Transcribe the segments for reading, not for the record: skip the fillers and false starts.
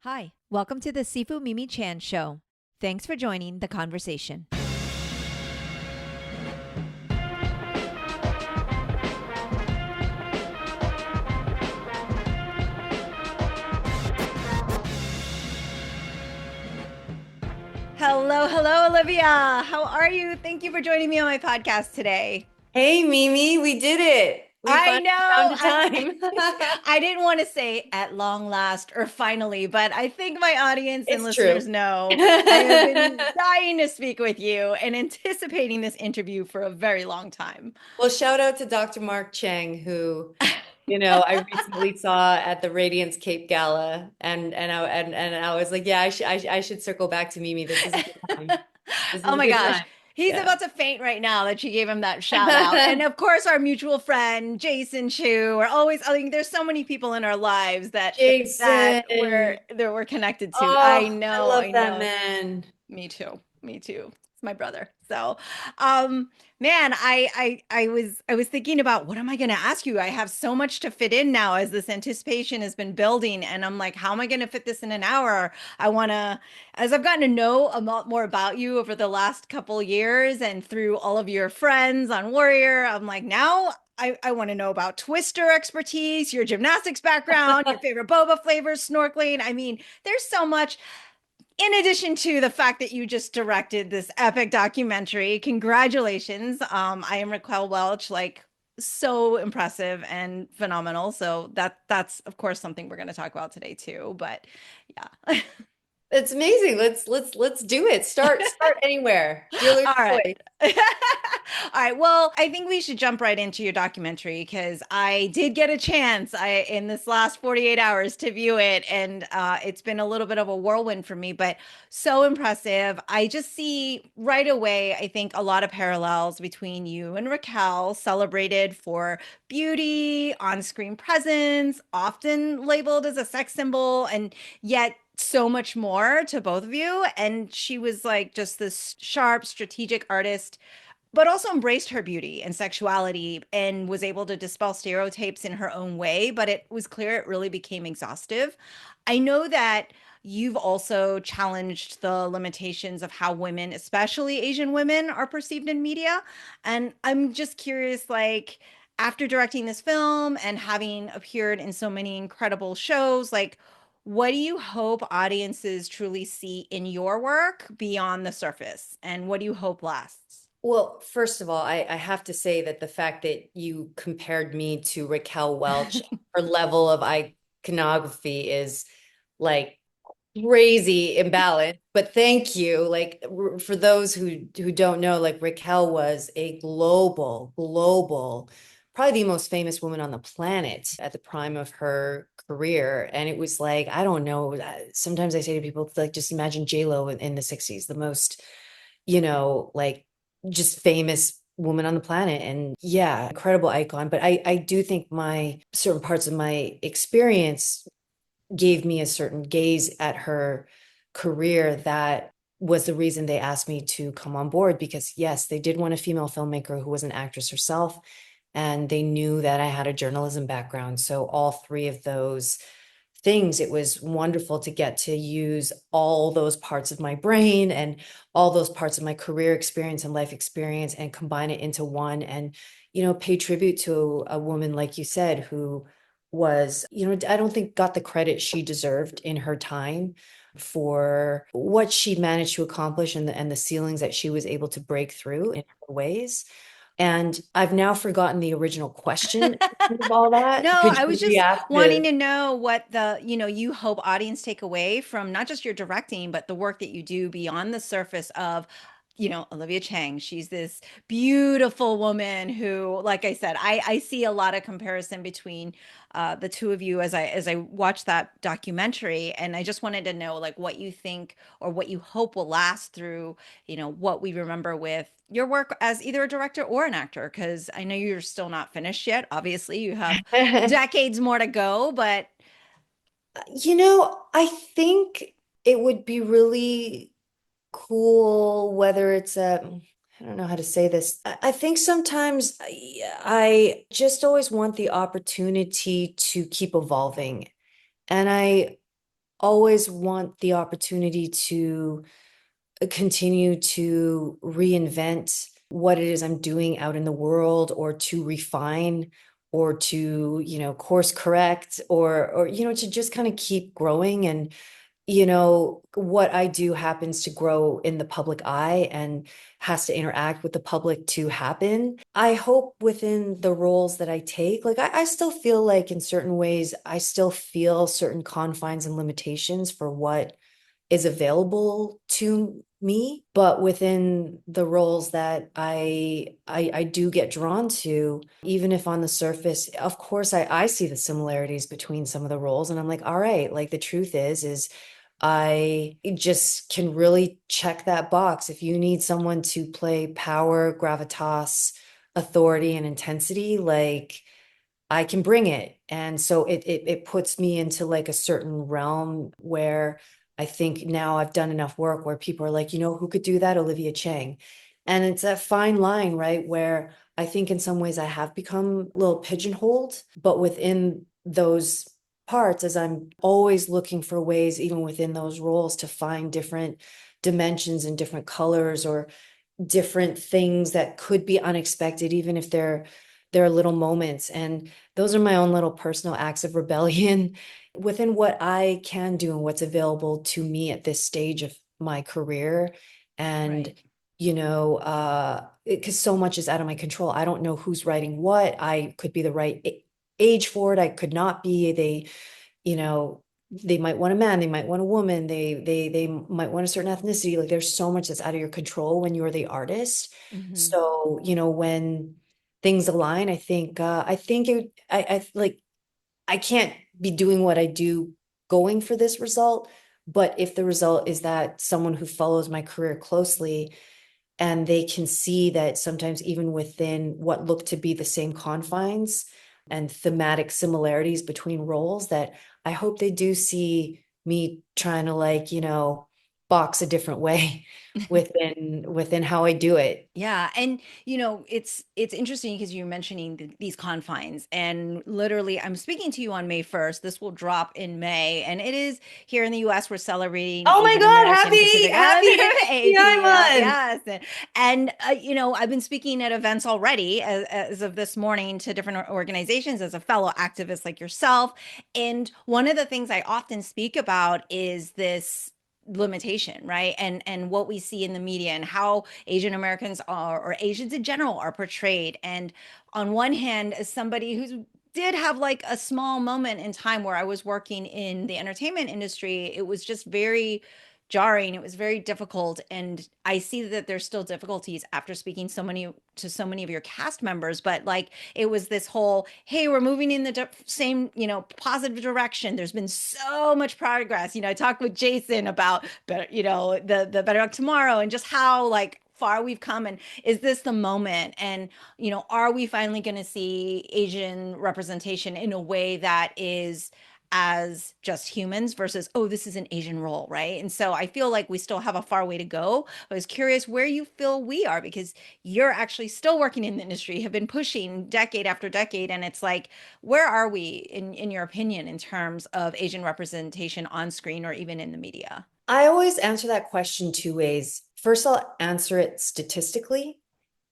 Hi, welcome to the Sifu Mimi Chan show. Thanks for joining the conversation. Hello, Olivia. How are you? Thank you for joining me on my podcast today. Hey, Mimi, we did it. We I finally know. found a time. I didn't want to say at long last or finally, but I think my audience and It's true. listeners know I have been dying to speak with you and anticipating this interview for a very long time. Well, shout out to Dr. Mark Cheng, who I recently saw at the Radiance Cape Gala, and I was like, yeah, I should circle back to Mimi. This is a good time. This is Oh a my good gosh. time. He's Yeah. about to faint right now that she gave him that shout out. And of course, our mutual friend, Jason Chu. I mean, there's so many people in our lives that we're Jason. that we're connected to. Oh, I I love that know. man. Me too. Me too. It's my brother. So, um, man, I was thinking about what am I going to ask you? I have so much to fit in now as this anticipation has been building, and I'm like, how am I going to fit this in an hour? I want to, as I've gotten to know a lot more about you over the last couple years and through all of your friends on Warrior, I'm like, now I want to know about Twister expertise, your gymnastics background, your favorite boba flavors, snorkeling. I mean, there's so much in addition to the fact that you just directed this epic documentary. Congratulations. I am Raquel Welch, like so impressive and phenomenal. So that's of course something we're going to talk about today too. But yeah. It's amazing. Let's do it. Start anywhere. Dealer's All right. choice. All right. Well, I think we should jump right into your documentary because I did get a chance in this last 48 hours to view it, and it's been a little bit of a whirlwind for me, but so impressive. I just see right away, I think, a lot of parallels between you and Raquel, celebrated for beauty, on-screen presence, often labeled as a sex symbol, and yet so much more to both of you. And she was like just this sharp, strategic artist, but also embraced her beauty and sexuality and was able to dispel stereotypes in her own way. But it was clear it really became exhaustive. I know that you've also challenged the limitations of how women, especially Asian women, are perceived in media. And I'm just curious, like, after directing this film and having appeared in so many incredible shows, like, what do you hope audiences truly see in your work beyond the surface? And what do you hope lasts? Well, first of all, I have to say that the fact that you compared me to Raquel Welch, her level of iconography is like crazy imbalance. But thank you. Like for those who don't know, like Raquel was a global, probably the most famous woman on the planet at the prime of her career. And it was like, I don't know. Sometimes I say to people, like, just imagine J-Lo in the 60s, the most, like just famous woman on the planet. And yeah, incredible icon. But I do think my certain parts of my experience gave me a certain gaze at her career that was the reason they asked me to come on board, because yes, they did want a female filmmaker who was an actress herself, and they knew that I had a journalism background. So all three of those things, it was wonderful to get to use all those parts of my brain and all those parts of my career experience and life experience and combine it into one, and pay tribute to a woman, like you said, who was, I don't think got the credit she deserved in her time for what she managed to accomplish, and the ceilings that she was able to break through in her ways. And I've now forgotten the original question of all that. No, Could I you was just re-ask wanting the? to know what you hope audience take away from not just your directing, but the work that you do beyond the surface of, Olivia Cheng. She's this beautiful woman who, like I said, I see a lot of comparison between the two of you as I watched that documentary, and I just wanted to know like what you think or what you hope will last through, what we remember with your work as either a director or an actor, because I know you're still not finished yet. Obviously, you have decades more to go, but I think it would be really cool, whether it's I don't know how to say this. I think sometimes I just always want the opportunity to keep evolving. And always want the opportunity to continue to reinvent what it is I'm doing out in the world, or to refine, or to, course correct, or to just kind of keep growing. And what I do happens to grow in the public eye and has to interact with the public to happen. I hope within the roles that I take, like I still feel like in certain ways, I still feel certain confines and limitations for what is available to me, but within the roles that I do get drawn to, even if on the surface, of course, I see the similarities between some of the roles, and I'm like, all right, like the truth is I just can really check that box. If you need someone to play power, gravitas, authority, and intensity, like I can bring it. And so it puts me into like a certain realm where I think now I've done enough work where people are like, who could do that? Olivia Cheng. And it's a fine line, right? Where I think in some ways I have become a little pigeonholed, but within those parts, as I'm always looking for ways, even within those roles, to find different dimensions and different colors, or different things that could be unexpected, even if they're little moments. And those are my own little personal acts of rebellion within what I can do and what's available to me at this stage of my career. And Right. because so much is out of my control. I don't know who's writing what. I could be the right age for it, I could not be. You know, they might want a man, they might want a woman, they might want a certain ethnicity. Like there's so much that's out of your control when you're the artist. Hmm. So, when things align, I think I like I can't be doing what I do going for this result. But if the result is that someone who follows my career closely, and they can see that sometimes even within what look to be the same confines and thematic similarities between roles, that I hope they do see me trying to, like, box a different way within how I do it. Yeah, and it's interesting because you're mentioning these confines, and literally, I'm speaking to you on May 1st. This will drop in May, and it is here in the U.S. We're celebrating Oh my Asian God, American happy, Pacific happy API month. Yes, and I've been speaking at events already as of this morning to different organizations as a fellow activist like yourself, and one of the things I often speak about is this limitation, right? And what we see in the media and how Asian Americans are, or Asians in general, are portrayed. And on one hand, as somebody who's did have like a small moment in time where I was working in the entertainment industry, it was just very jarring. It was very difficult. And I see that there's still difficulties after speaking so many of your cast members. But like it was this whole, hey, we're moving in the same, positive direction. There's been so much progress. I talked with Jason about better, the Better Luck Tomorrow, and just how like far we've come, and is this the moment, and are we finally going to see Asian representation in a way that is as just humans versus, oh, this is an Asian role, right? And so I feel like we still have a far way to go. I was curious where you feel we are, because you're actually still working in the industry, have been pushing decade after decade, and it's like, where are we in your opinion in terms of Asian representation on screen or even in the media? I always answer that question two ways. First, I'll answer it statistically.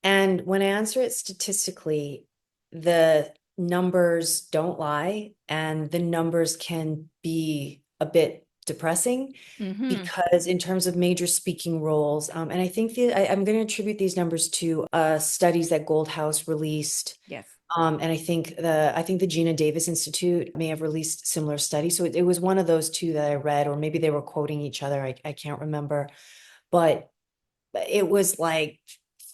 And when I answer it statistically, the numbers don't lie, and the numbers can be a bit depressing, Mm-hmm. because in terms of major speaking roles, and I think I'm going to attribute these numbers to studies that Goldhouse released. Yes. And I think the Gina Davis Institute may have released similar studies. So it was one of those two that I read, or maybe they were quoting each other. I can't remember, but it was like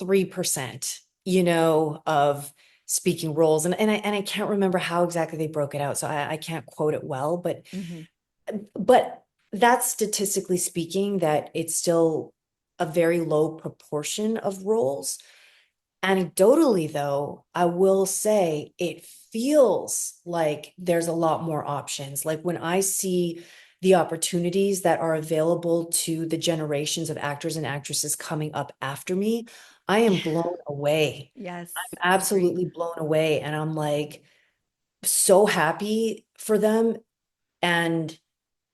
3%, of speaking roles. And I can't remember how exactly they broke it out. So I can't quote it well, Mm-hmm. but that's statistically speaking, that it's still a very low proportion of roles. Anecdotally, though, I will say it feels like there's a lot more options. Like when I see the opportunities that are available to the generations of actors and actresses coming up after me, I am Yeah. blown away. Yes. I'm I agree. absolutely blown away. And I'm like so happy for them. And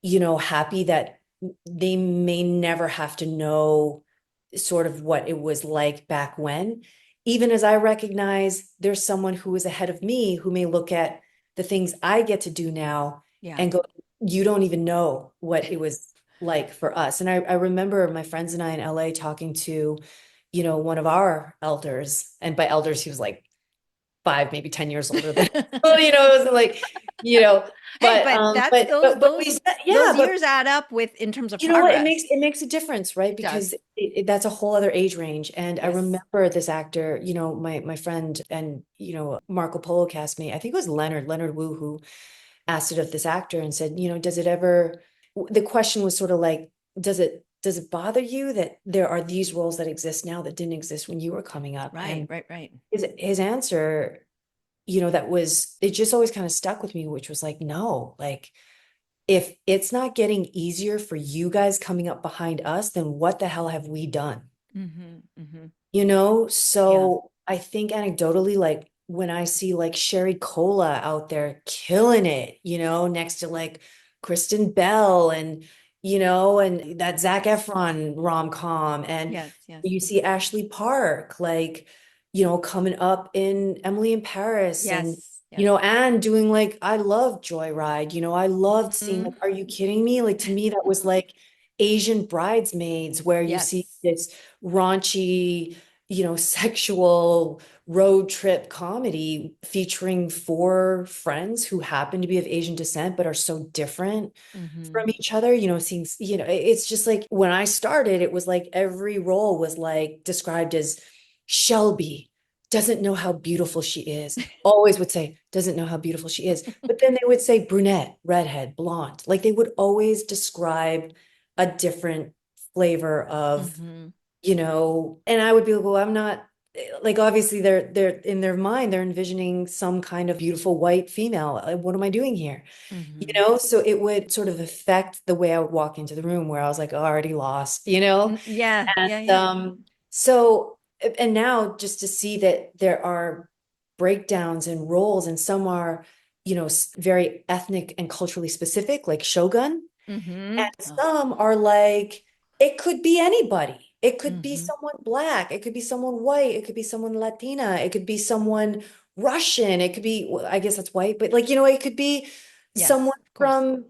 happy that they may never have to know sort of what it was like back when. Even as I recognize there's someone who is ahead of me who may look at the things I get to do now Yeah. and go, you don't even know what it was like for us. And I remember my friends and I in LA talking to, one of our elders. And by elders, he was like 5, maybe 10 years older than, it was like, you know, Hey, but but that's but we said, yeah, those but years add up with in terms of you know what? It progress. makes it makes a difference, right? It Because does. that's a whole other age range. And I Yes. remember this actor, my friend and Marco Polo cast me. I think it was Leonard Wu who asked it of this actor and said, does it ever? The question was sort of like, does it bother you that there are these roles that exist now that didn't exist when you were coming up? Right, And right, right. his answer, that was it just always kind of stuck with me, which was like, no, like if it's not getting easier for you guys coming up behind us, then what the hell have we done? Mm-hmm, mm-hmm. Yeah. So I think anecdotally, like when I see like Sherry Cola out there killing it, next to like Kristen Bell and that Zac Efron rom-com, and Yes, yes. you see Ashley Park, like, coming up in Emily in Paris, and Yes, yes. Anne doing like, I love Joyride, I loved seeing Hmm. like, are you kidding me? Like to me, that was like Asian Bridesmaids, where you see Yes. this raunchy, sexual road trip comedy featuring four friends who happen to be of Asian descent but are so different Hmm. from each other, seeing, it's just like when I started, it was like every role was like described as Shelby doesn't know how beautiful she is. Always would say, doesn't know how beautiful she is. But then they would say brunette, redhead, blonde. Like they would always describe a different flavor of Hmm. and I would be like, well, I'm not like, obviously they're in their mind, they're envisioning some kind of beautiful white female. What am I doing here? Hmm. So it would sort of affect the way I would walk into the room where I was like, oh, already lost. Yeah, And yeah, yeah. so and now just to see that there are breakdowns and roles, and some are, very ethnic and culturally specific, like Shogun. Hmm. And some are like, it could be anybody. It could be Hmm. someone black. It could be someone white. It could be someone Latina. It could be someone Russian. It could be, well, I guess that's white, but like, it could be Yes, someone of course. from,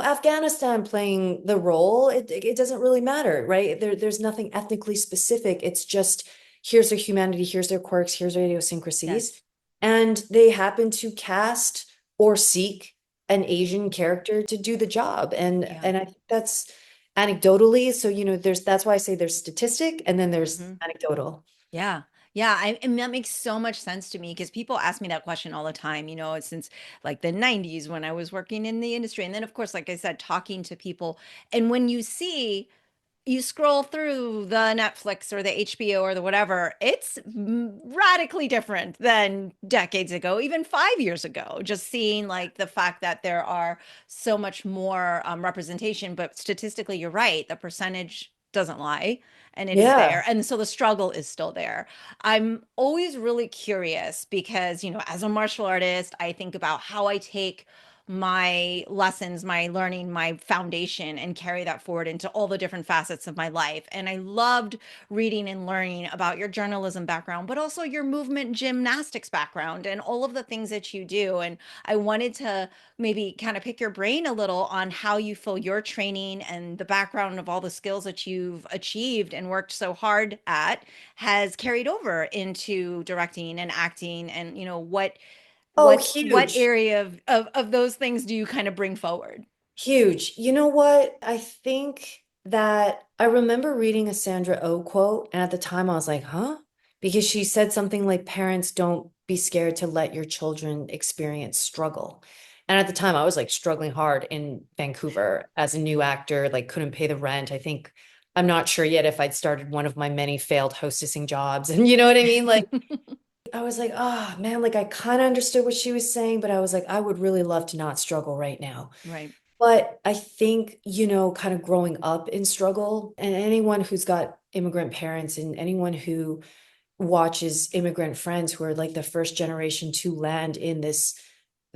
Afghanistan playing the role. It doesn't really matter, right? There's nothing ethnically specific. It's just, here's their humanity, here's their quirks, here's their idiosyncrasies. Yes. And they happen to cast or seek an Asian character to do the job. And Yeah. and I think that's anecdotally. So, that's why I say there's statistic and then there's Hmm. anecdotal. Yeah. Yeah, and that makes so much sense to me because people ask me that question all the time, since like the 90s when I was working in the industry. And then, of course, like I said, talking to people. And when you scroll through the Netflix or the HBO or the whatever, it's radically different than decades ago, even 5 years ago. Just seeing like the fact that there are so much more representation, but statistically, you're right, the percentage doesn't lie and it is there. Yeah. And so the struggle is still there. I'm always really curious because, as a martial artist, I think about how I take my lessons, my learning, my foundation, and carry that forward into all the different facets of my life. And I loved reading and learning about your journalism background, but also your movement gymnastics background and all of the things that you do. And I wanted to maybe kind of pick your brain a little on how you feel your training and the background of all the skills that you've achieved and worked so hard at has carried over into directing and acting and what Oh, what huge. area of those things do you kind of bring forward? Huge. You know what? I think that I remember reading a Sandra Oh quote, and at the time I was like, huh? Because she said something like, parents, don't be scared to let your children experience struggle. And at the time I was like struggling hard in Vancouver as a new actor, like couldn't pay the rent. I'm not sure yet if I'd started one of my many failed hostessing jobs. And you know what I mean? Like I was like, oh man, like I kind of understood what she was saying, but I was like, I would really love to not struggle right now. Right. But I think, kind of growing up in struggle, and anyone who's got immigrant parents and anyone who watches immigrant friends who are like the first generation to land in this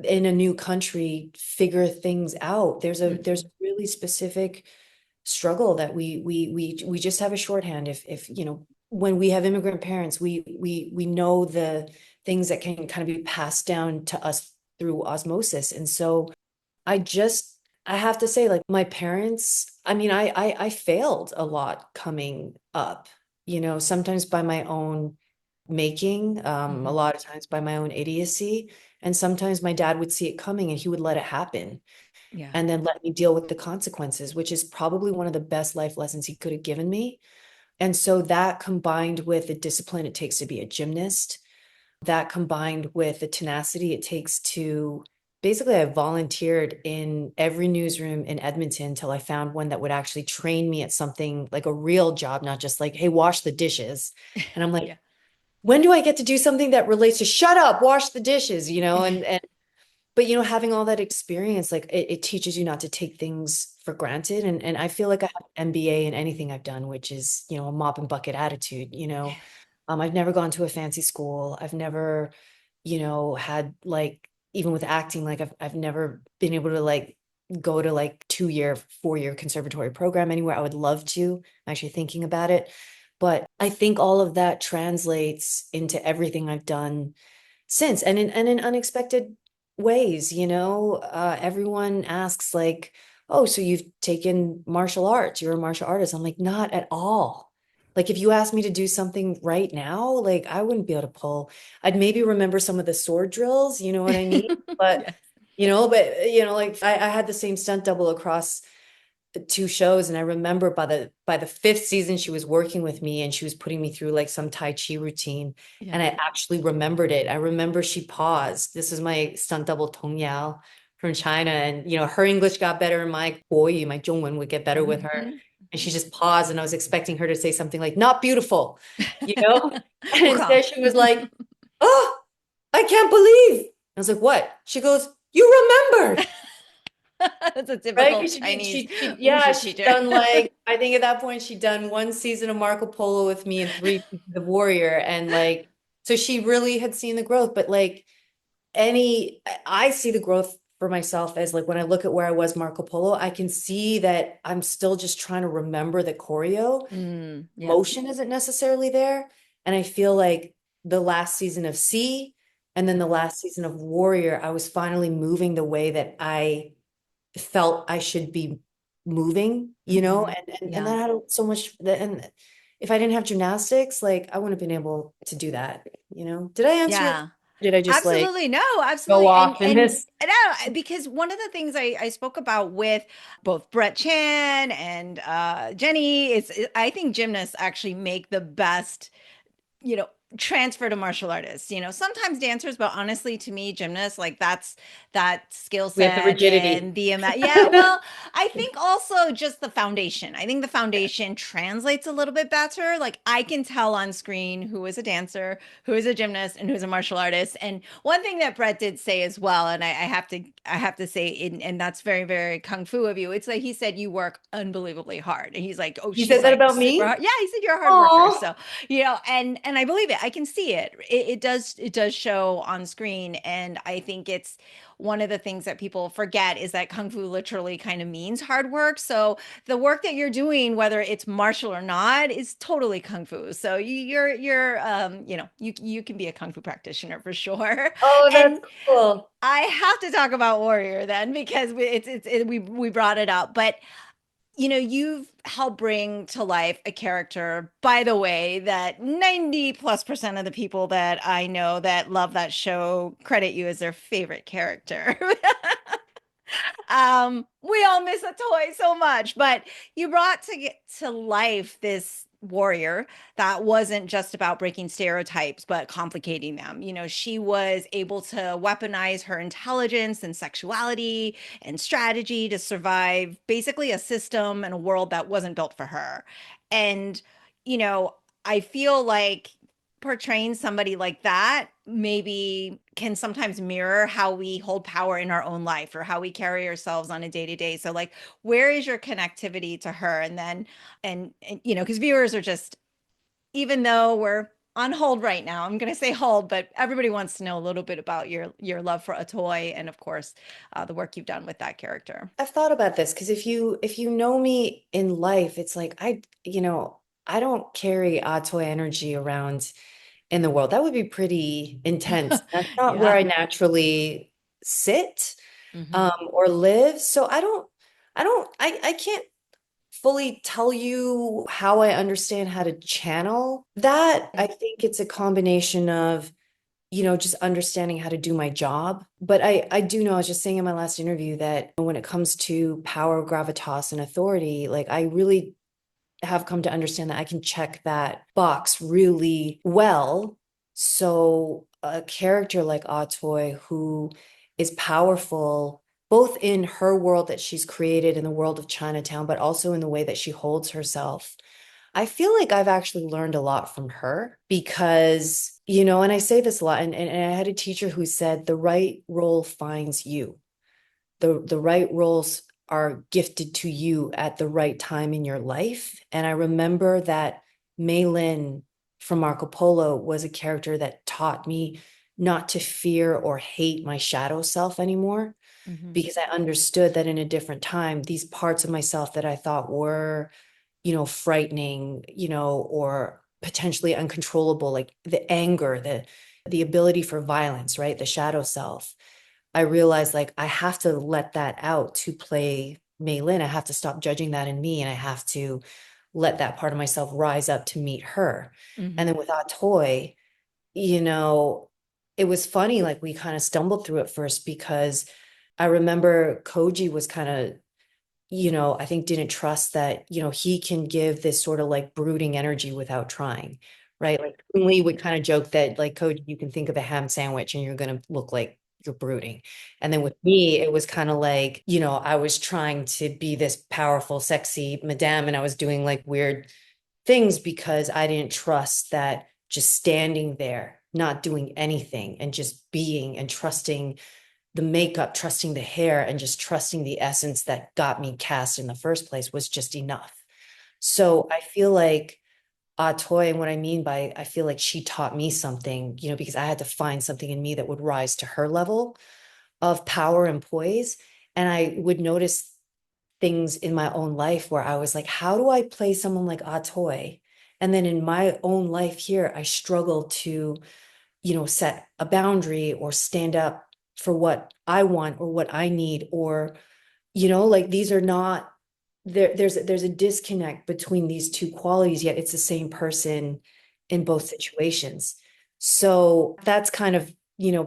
in a new country figure things out. There's a Mhm. really specific struggle that we just have a shorthand. If you know, when we have immigrant parents, we know the things that can kind of be passed down to us through osmosis. And so I just I have to say, like, my parents, I mean, I failed a lot coming up, you know, sometimes by my own making, a Mhm. lot of times by my own idiocy. And sometimes my dad would see it coming and he would let it happen Yeah. and then let me deal with the consequences, which is probably one of the best life lessons he could have given me. And so that combined with the discipline it takes to be a gymnast, that combined with the tenacity it takes to basically, I volunteered in every newsroom in Edmonton until I found one that would actually train me at something like a real job, not just like, hey, wash the dishes. And I'm like, Yeah. when do I get to do something that relates to shut up, wash the dishes, you know? And but you know, having all that experience, like it teaches you not to take things for granted. And I feel like I have an MBA in anything I've done, which is, you know, a mop and bucket attitude, you know. I've never gone to a fancy school. I've never, you know, had like, even with acting, like I've never been able to like go to like 2 year, 4 year conservatory program anywhere. I would love to. I'm actually thinking about it. But I think all of that translates into everything I've done since, and in unexpected ways, you know. Everyone asks like, oh, so you've taken martial arts, you're a martial artist. I'm like, not at all. Like, if you asked me to do something right now, like, I wouldn't be able to pull. I'd maybe remember some of the sword drills, you know what I mean? But Yes. you know, like I had the same stunt double across the two shows, and I remember by the fifth season she was working with me and she was putting me through like some Tai Chi routine, Yeah. and I actually remembered it. I remember she paused. This is my stunt double Tong Yao from China, and you know, her English got better and my Guoyu, my Zhongwen would get better with her. Mhm. And she just paused, and I was expecting her to say something like "not beautiful," you know, and Okay. instead she was like, "Oh, I can't believe." I was like, "What?" She goes, "You remembered." That's a Right? typical Because Chinese yeah, wushu she'd teacher. done like, I think at that point she'd done one season of Marco Polo with me and three seasons of Warrior. And like, so she really had seen the growth. But like, I see the growth for myself as like when I look at where I was Marco Polo, I can see that I'm still just trying to remember the choreo. Yeah. Motion isn't necessarily there. And I feel like the last season of C and then the last season of Warrior, I was finally moving the way that I felt I should be moving, you know, Hmm. and Yeah. that had so much that, and if I didn't have gymnastics, like I wouldn't have been able to do that, you know. Did I answer your Yeah. question? Did I just like Absolutely. No, go absolutely. off in And this? no, because one of the things I spoke about with both Brett Chan and Jenny is I think gymnasts actually make the best, you know, transfer to martial artists. You know, sometimes dancers, but honestly, to me, gymnasts, like that skill We have the set rigidity. and the amount. Yeah, well, I think also just the foundation. I think the foundation translates a little bit better. Like I can tell on screen who is a dancer, who is a gymnast, and who's a martial artist. And one thing that Brett did say as well, and I have to say, and that's very, very kung fu of you. It's like he said you work unbelievably hard, and he's like, oh, You she's said that like about super me? hard. Yeah, he said you're a hard worker. Oh, So you know, and I believe it. I can see it. It does show on screen, and I think it's one of the things that people forget is that kung fu literally kind of means hard work. So the work that you're doing, whether it's martial or not, is totally kung fu. So you're you know, you can be a kung fu practitioner for sure. oh, that's And cool. I have to talk about Warrior then because we brought it up, but you know, you've helped bring to life a character, by the way, that 90+% of the people that I know that love that show credit you as their favorite character. We all miss a toy so much, but you brought to get to life this warrior that wasn't just about breaking stereotypes but complicating them. You know, she was able to weaponize her intelligence and sexuality and strategy to survive basically a system and a world that wasn't built for her. And you know, I feel like portraying somebody like that maybe can sometimes mirror how we hold power in our own life or how we carry ourselves on a day to day. So like where is your connectivity to her? And then and you know, because viewers are just, even though we're on hold right now. I'm going to say hold, but everybody wants to know a little bit about your love for Atoy and of course, the work you've done with that character. I've thought about this because if you know me in life, it's like I don't carry Atoy energy around in the world. That would be pretty intense. That's not where Yeah. I naturally sit Hmm. or live. So I can't fully tell you how I understand how to channel that. I think it's a combination of just understanding how to do my job. But I do know, I was just saying in my last interview that when it comes to power, gravitas, and authority, like I really have come to understand that I can check that box really well. So a character like Atoy, who is powerful both in her world that she's created in the world of Chinatown, but also in the way that she holds herself. I feel like I've actually learned a lot from her because, and I say this a lot, and I had a teacher who said the right role finds you. The right roles are gifted to you at the right time in your life. And I remember that Mei Lin from Marco Polo was a character that taught me not to fear or hate my shadow self anymore Hmm. because I understood that in a different time, these parts of myself that I thought were, frightening, or potentially uncontrollable, like the anger, the ability for violence, right? The shadow self. I realized like I have to let that out to play Mei Lin. I have to stop judging that in me and I have to let that part of myself rise up to meet her. And Hmm. then with Toy, you know, it was funny, like we kind of stumbled through it first because I remember Koji was kind of, I think didn't trust that, he can give this sort of like brooding energy without trying, right? Like Lee would kind of joke that like Koji, you can think of a ham sandwich and you're gonna look like you're brooding. And then with me, it was kind of like, I was trying to be this powerful, sexy madame, and I was doing like weird things because I didn't trust that just standing there, not doing anything and just being and trusting the makeup, trusting the hair, and just trusting the essence that got me cast in the first place was just enough. So I feel like Toy, and what I mean by I feel like she taught me something, because I had to find something in me that would rise to her level of power and poise. And I would notice things in my own life where I was like, how do I play someone like Toy? And then in my own life here, I struggle to set a boundary or stand up for what I want or what I need, or, like these are not there's a disconnect between these two qualities, yet it's the same person in both situations. So that's kind of,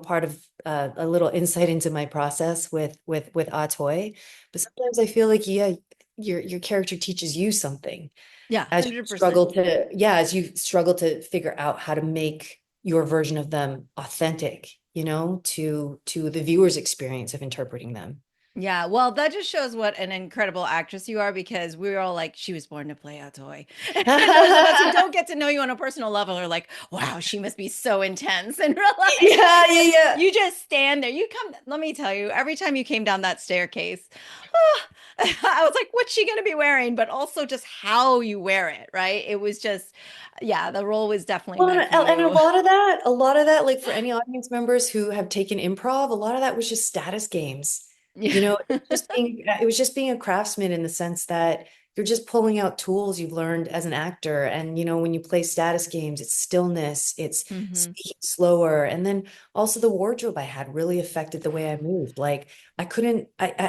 part of a little insight into my process with Atoy. But sometimes I feel like, yeah, your character teaches you something Yeah, as you 100%. struggle to, yeah, as you struggle to figure out how to make your version of them authentic, to the viewer's experience of interpreting them. Yeah, well, that just shows what an incredible actress you are because we were all like, she was born to play a toy. And those of us who don't get to know you on a personal level are like, wow, she must be so intense in real life. Yeah, yeah, yeah. You just stand there. You come, let me tell you, every time you came down that staircase, ah, I was like, what's she going to be wearing? But also just how you wear it, right? It was just, yeah, the role was definitely Well, meant for and you. a lot of that, like for any audience members who have taken improv, a lot of that was just status games. Yeah. It was just being a craftsman in the sense that you're just pulling out tools you've learned as an actor. And, when you play status games, it's stillness, it's Hmm. speaking slower. And then also the wardrobe I had really affected the way I moved. Like I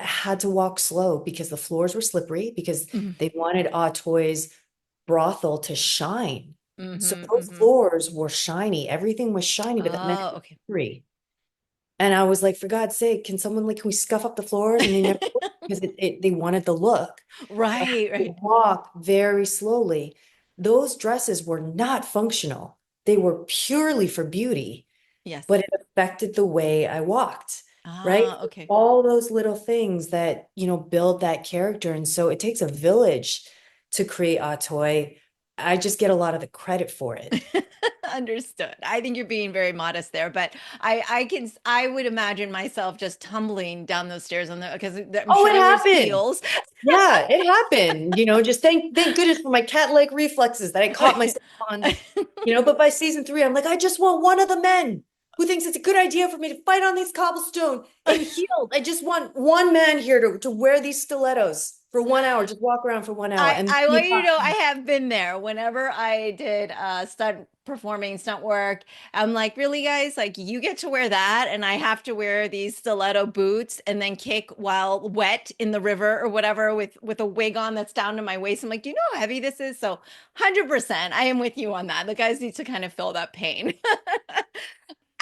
had to walk slow because the floors were slippery because Hmm. they wanted Toy's brothel to shine. So Hmm. those Hmm. floors were shiny. Everything was shiny, but that meant it Oh, was okay. slippery. And I was like, for God's sake, can we scuff up the floors? And they never would because they wanted the look. So I had Right, to right. walk very slowly. Those dresses were not functional. They were purely for beauty, but Yes. it affected the way I walked, right? Ah, okay. All those little things that, build that character. And so it takes a village to create a toy. I just get a lot of the credit for it. Understood. I think you're being very modest there, but I would imagine myself just tumbling down those stairs on the because I'm Oh, sure it there was happened. heels. Yeah, it happened. Just thank goodness for my cat-like reflexes that I caught myself on, but by season three, I'm like, I just want one of the men who thinks it's a good idea for me to fight on these cobblestone in heels. I just want one man here to wear these stilettos for 1 hour, just walk around for 1 hour. And I want you to know I have been there whenever I did stunt work. I'm like, really, guys? Like, you get to wear that, and I have to wear these stiletto boots and then kick while wet in the river or whatever with a wig on that's down to my waist. I'm like, do you know how heavy this is? So, 100%, I am with you on that. The guys need to kind of feel that pain.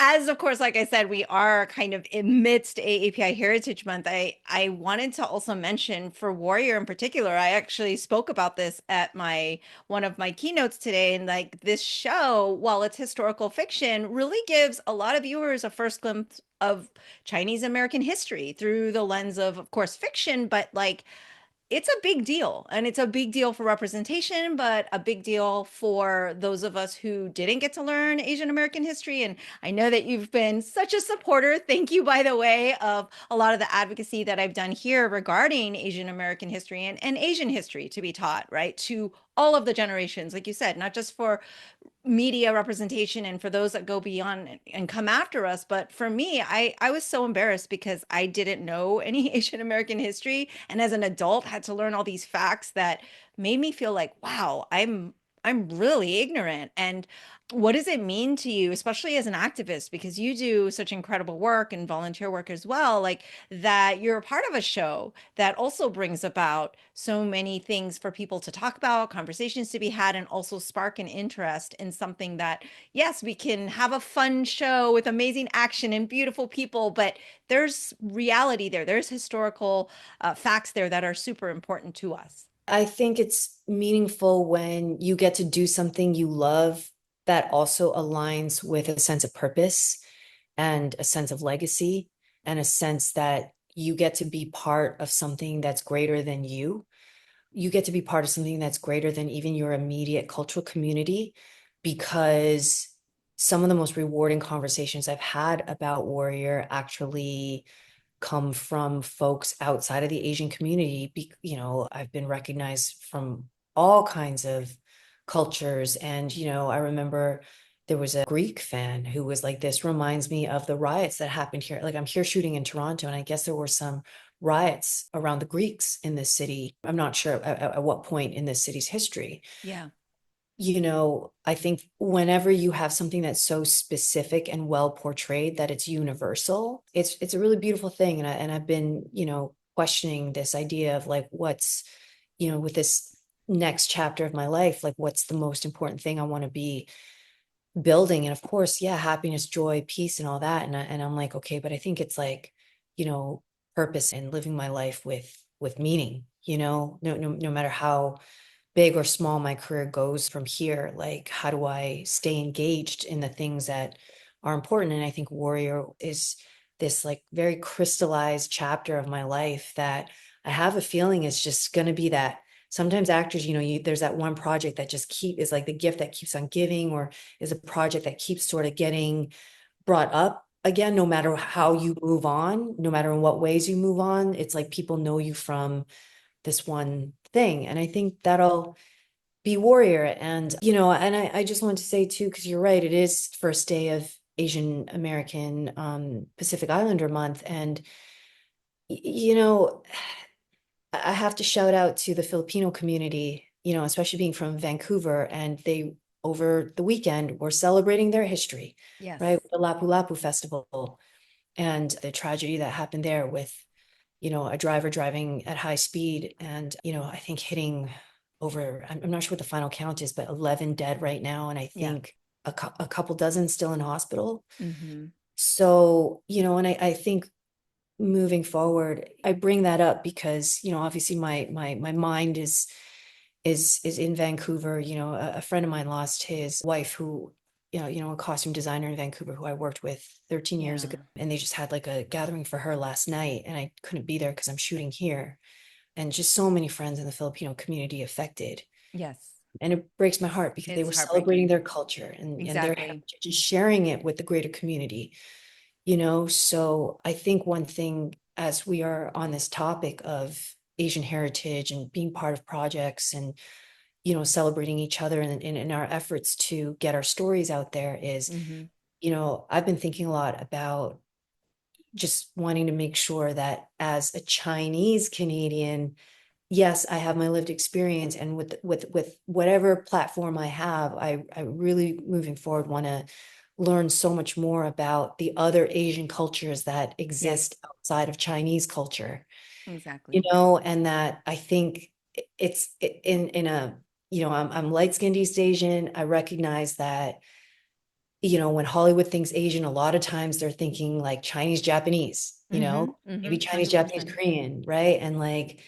As of course, like I said, we are kind of amidst AAPI Heritage Month. I wanted to also mention for Warrior in particular, I actually spoke about this at my one of my keynotes today. And like this show, while it's historical fiction, really gives a lot of viewers a first glimpse of Chinese American history through the lens of course, fiction, but like it's a big deal, and it's a big deal for representation, but a big deal for those of us who didn't get to learn Asian American history. And I know that you've been such a supporter, thank you, by the way, of a lot of the advocacy that I've done here regarding Asian American history and Asian history to be taught, right, to all of the generations, like you said, not just for media representation and for those that go beyond and come after us. But for me, I was so embarrassed because I didn't know any Asian American history, and as an adult had to learn all these facts that made me feel like, wow, I'm really ignorant. And what does it mean to you, especially as an activist, because you do such incredible work and volunteer work as well, like that you're a part of a show that also brings about so many things for people to talk about, conversations to be had, and also spark an interest in something that, yes, we can have a fun show with amazing action and beautiful people, but there's reality there. There's historical facts there that are super important to us. I think it's meaningful when you get to do something you love that also aligns with a sense of purpose and a sense of legacy and a sense that you get to be part of something that's greater than you. You get to be part of something that's greater than even your immediate cultural community, because some of the most rewarding conversations I've had about Warrior actually come from folks outside of the Asian community. I've been recognized from all kinds of cultures. And, I remember there was a Greek fan who was like, this reminds me of the riots that happened here. Like, I'm here shooting in Toronto, and I guess there were some riots around the Greeks in this city. I'm not sure at what point in this city's history. Yeah. I think whenever you have something that's so specific and well portrayed that it's universal, it's a really beautiful thing. And I've been, questioning this idea of like, what's, with this next chapter of my life, like what's the most important thing I want to be building? And of course, yeah, happiness, joy, peace, and all that. And I'm like, okay, but I think it's like, purpose and living my life with meaning, no matter how big or small my career goes from here, like how do I stay engaged in the things that are important? And I think Warrior is this like very crystallized chapter of my life that I have a feeling is just going to be that. Sometimes actors, there's that one project that just is like the gift that keeps on giving, or is a project that keeps sort of getting brought up again, no matter how you move on, no matter in what ways you move on. It's like people know you from this one thing. And I think that'll be Warrior. And, and I just want to say too, because you're right, it is first day of Asian American Pacific Islander month. And, I have to shout out to the Filipino community, especially being from Vancouver, and they over the weekend were celebrating their history, Yes. right? With the Lapu-Lapu Festival and the tragedy that happened there with a driver driving at high speed and, I think hitting over, I'm not sure what the final count is, but 11 dead right now. And I Yeah. think a couple dozen still in hospital. Hmm. So, and I think moving forward, I bring that up because, obviously my mind is in Vancouver. A friend of mine lost his wife who, a costume designer in Vancouver who I worked with 13 years ago. Yeah. And they just had like a gathering for her last night. And I couldn't be there because I'm shooting here. And just so many friends in the Filipino community affected. Yes. And it breaks my heart because they It's were celebrating heartbreaking. their culture and their Exactly. heritage and sharing it with the greater community, you know? So I think one thing, as we are on this topic of Asian heritage and being part of projects and, you know, celebrating each other in our efforts to get our stories out there is, Hmm. you know, I've been thinking a lot about just wanting to make sure that as a Chinese Canadian, yes, I have my lived experience, and with whatever platform I have, I really moving forward want to learn so much more about the other Asian cultures that Yes, exist outside of Chinese culture, you exactly. know, and that I think it's in a, you know, I'm light-skinned East Asian. I recognize that, you know, when Hollywood thinks Asian, a lot of times they're thinking like Chinese, Japanese, you Hmm. know, maybe Hmm. Chinese, Japanese, 100%. Korean, right? And like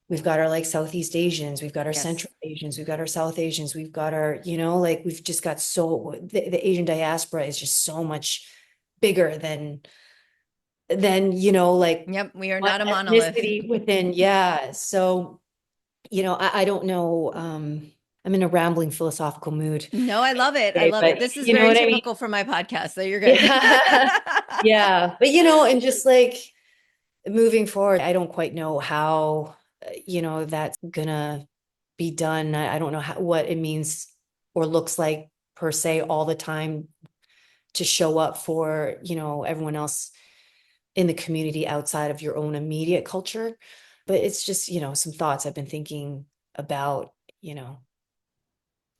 we've got our like Southeast Asians, we've got our Yes. Central Asians, we've got our South Asians, we've got our, you know, like we've just got so the Asian diaspora is just so much bigger than, you know, like Yep. We are one not a monolith. ethnicity within. Yeah. So, you know, I don't know. I'm in a rambling philosophical mood No, I love it. I today, love it. but This is you know very what I mean? typical for my podcast, so you're good. Yeah. Yeah. But, you know, and just like moving forward, I don't quite know how, you know, that's gonna be done. I don't know what it means or looks like per se all the time to show up for, you know, everyone else in the community outside of your own immediate culture. But it's just, you know, some thoughts I've been thinking about, you know,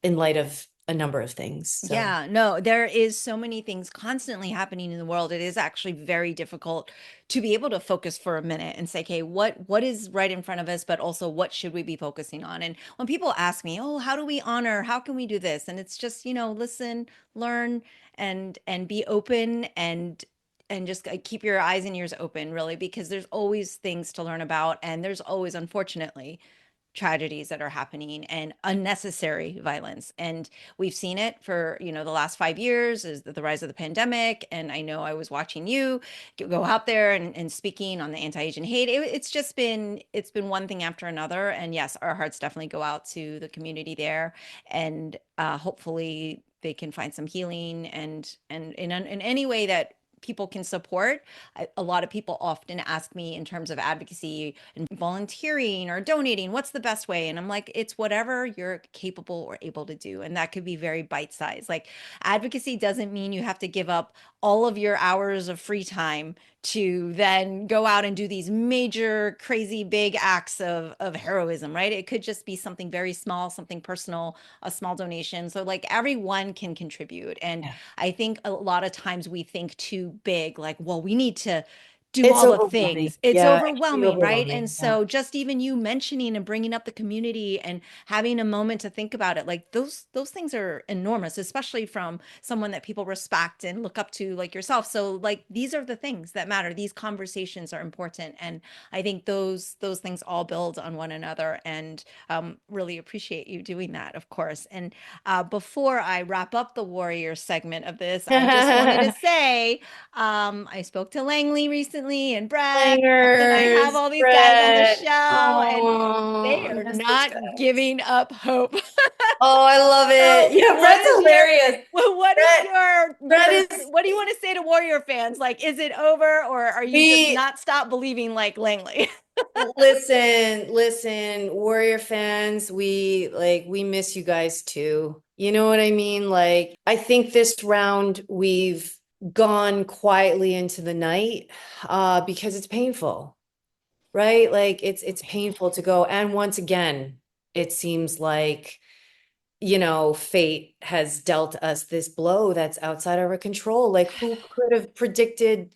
in light of a number of things. So Yeah, no, there is so many things constantly happening in the world. It is actually very difficult to be able to focus for a minute and say, "Okay, what is right in front of us, but also what should we be focusing on?" And when people ask me, "Oh, how do we honor? How can we do this?" And it's just, listen, learn, and be open and just keep your eyes and ears open, really, because there's always things to learn about, and there's always, unfortunately, tragedies that are happening and unnecessary violence. And we've seen it for, the last 5 years is the rise of the pandemic. And I know I was watching you go out there and speaking on the anti-Asian hate. It's been one thing after another. And yes, our hearts definitely go out to the community there. And hopefully they can find some healing and in any way that people can support. A lot of people often ask me in terms of advocacy and volunteering or donating, what's the best way? And I'm like, it's whatever you're capable or able to do. And that could be very bite sized. Like, advocacy doesn't mean you have to give up all of your hours of free time to then go out and do these major, crazy, big acts of heroism, right? It could just be something very small, something personal, a small donation. So, like, everyone can contribute. And yeah, I think a lot of times we think too big, like, well, we need to do it's all the overwhelming. things. It's Yeah, it can be overwhelming, right? And overwhelming. Yeah. so just even you mentioning and bringing up the community and having a moment to think about it, like those things are enormous, especially from someone that people respect and look up to like yourself. So like these are the things that matter. These conversations are important, and I think those things all build on one another. And really appreciate you doing that, of course. And before I wrap up the warrior segment of this, I just wanted to say I spoke to Langley recently and Brett, and I have Slangers, all these guys on the Brett. show, and they Oh, I are miss those not guys. giving up hope. Oh, I love So, it. Yeah, what Brett's is your hilarious. what is Brett, Brett your is what do you want to say to Warrior fans? Like, is it over, or are you just we not stop believing like Langley? listen, Warrior fans, we miss you guys too. You know what I mean? Like, I think this round we've gone quietly into the night because it's painful, right? Like it's painful to go. And once again, it seems like, you know, fate has dealt us this blow that's outside of our control. Like, who could have predicted?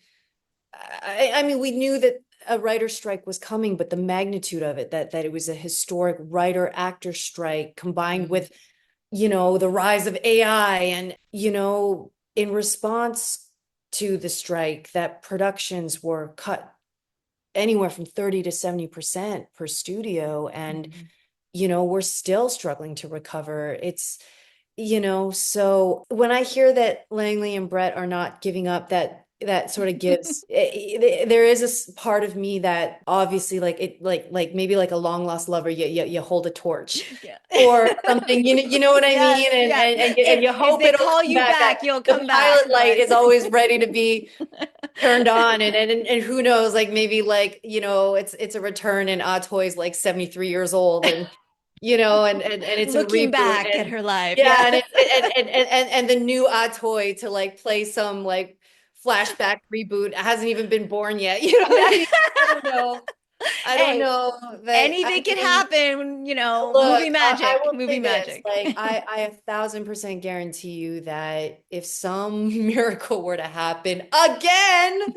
I mean, we knew that a writer strike was coming, but the magnitude of it, that it was a historic writer actor strike combined Mhm. with, you know, the rise of AI and, you know, in response to the strike, that productions were cut anywhere from 30 to 70% per studio. And, Mhm. you know, we're still struggling to recover. It's, you know, so when I hear that Langley and Brett are not giving up, that that sort of gives there is a part of me that obviously like it like maybe like a long lost lover, you hold a torch Yeah. or something, you know what I Yes, mean, yes. and you If hope they it'll call come you back. back, you'll The come back, pilot light but is always ready to be turned on, and who knows, like maybe like it's a return and Atoy's like 73 years old, and and it's a looking reboot, back at and her life, yeah, yeah. and and the new Atoy to like play some like flashback reboot hasn't even been born yet. You know what I Yeah. mean? I don't know. I don't Hey, know that. I anything can mean, happen, look, movie I magic, will movie say this, magic. like I 1,000% guarantee you that if some miracle were to happen again,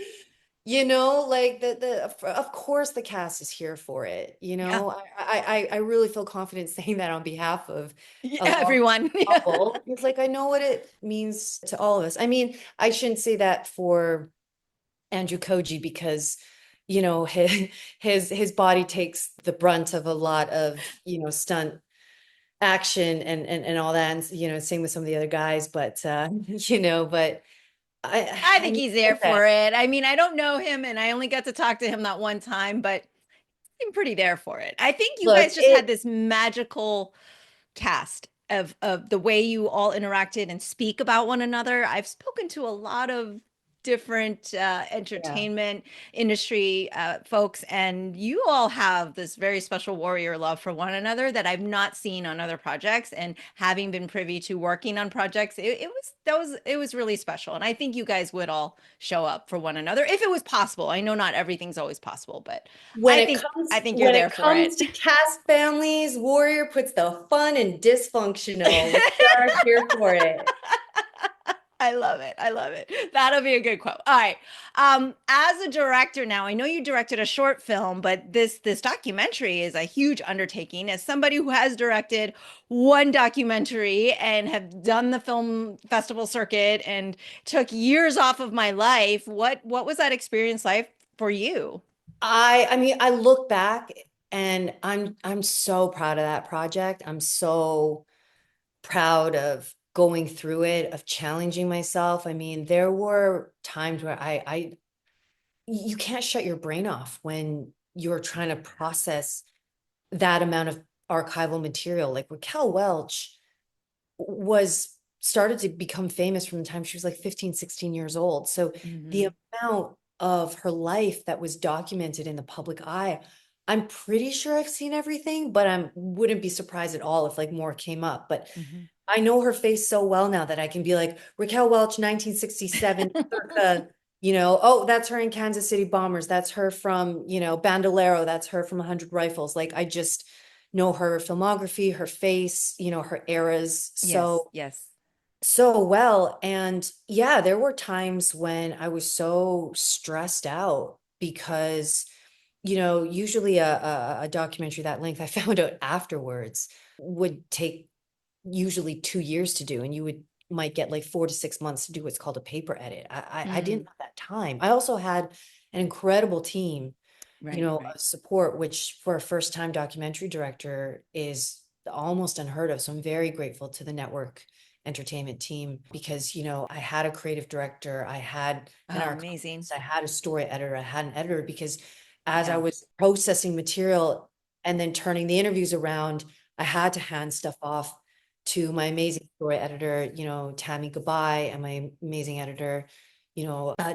like of course the cast is here for it. Yeah. I really feel confident saying that on behalf Yeah, of all everyone. Yeah. couple. It's like I know what it means to all of us. I mean, I shouldn't say that for Andrew Koji because his body takes the brunt of a lot of stunt action and all that, and same with some of the other guys, but but I I think mean, he's there okay. for it. I mean, I don't know him and I only got to talk to him that one time, but I'm pretty there for it. I think you Look, guys just had this magical cast of the way you all interacted and speak about one another. I've spoken to a lot of different yeah. entertainment industry folks, and you all have this very special warrior love for one another that I've not seen on other projects. And having been privy to working on projects, it was really special. And I think you guys would all show up for one another if it was possible. I know not everything's always possible, but I think you're When there it for comes it. to cast families, Warrior puts the fun and dysfunctional. We are here for it. I love it. I love it. That'll be a good quote. All right. As a director now, I know you directed a short film, but this documentary is a huge undertaking. As somebody who has directed one documentary and have done the film festival circuit and took years off of my life, what was that experience like for you? I mean, I look back and I'm so proud of that project. I'm so proud of going through it, of challenging myself. I mean, there were times where I you can't shut your brain off when you're trying to process that amount of archival material. Like Raquel Welch was started to become famous from the time she was like 15, 16 years old. So the Hmm. amount of her life that was documented in the public eye, I'm pretty sure I've seen everything, but I wouldn't be surprised at all if like more came up. But Hmm. I know her face so well now that I can be like, Raquel Welch, 1967, circa, oh, that's her in Kansas City Bombers. That's her from, Bandolero. That's her from 100 Rifles. Like, I just know her filmography, her face, her eras Yes, so, yes. so well. And yeah, there were times when I was so stressed out because, usually a documentary that length, I found out afterwards, would take usually 2 years to do, and you would might get like 4 to 6 months to do what's called a paper edit. I didn't Mm, have that time. I also had an incredible team, right, right. of support, which for a first time documentary director is almost unheard of. So I'm very grateful to the network entertainment team because, I had a creative director, I had an Oh, amazing. archivist, I had a story editor, I had an editor because as I Yeah. was processing material and then turning the interviews around, I had to hand stuff off to my amazing story editor, Tammy Gabai, and my amazing editor,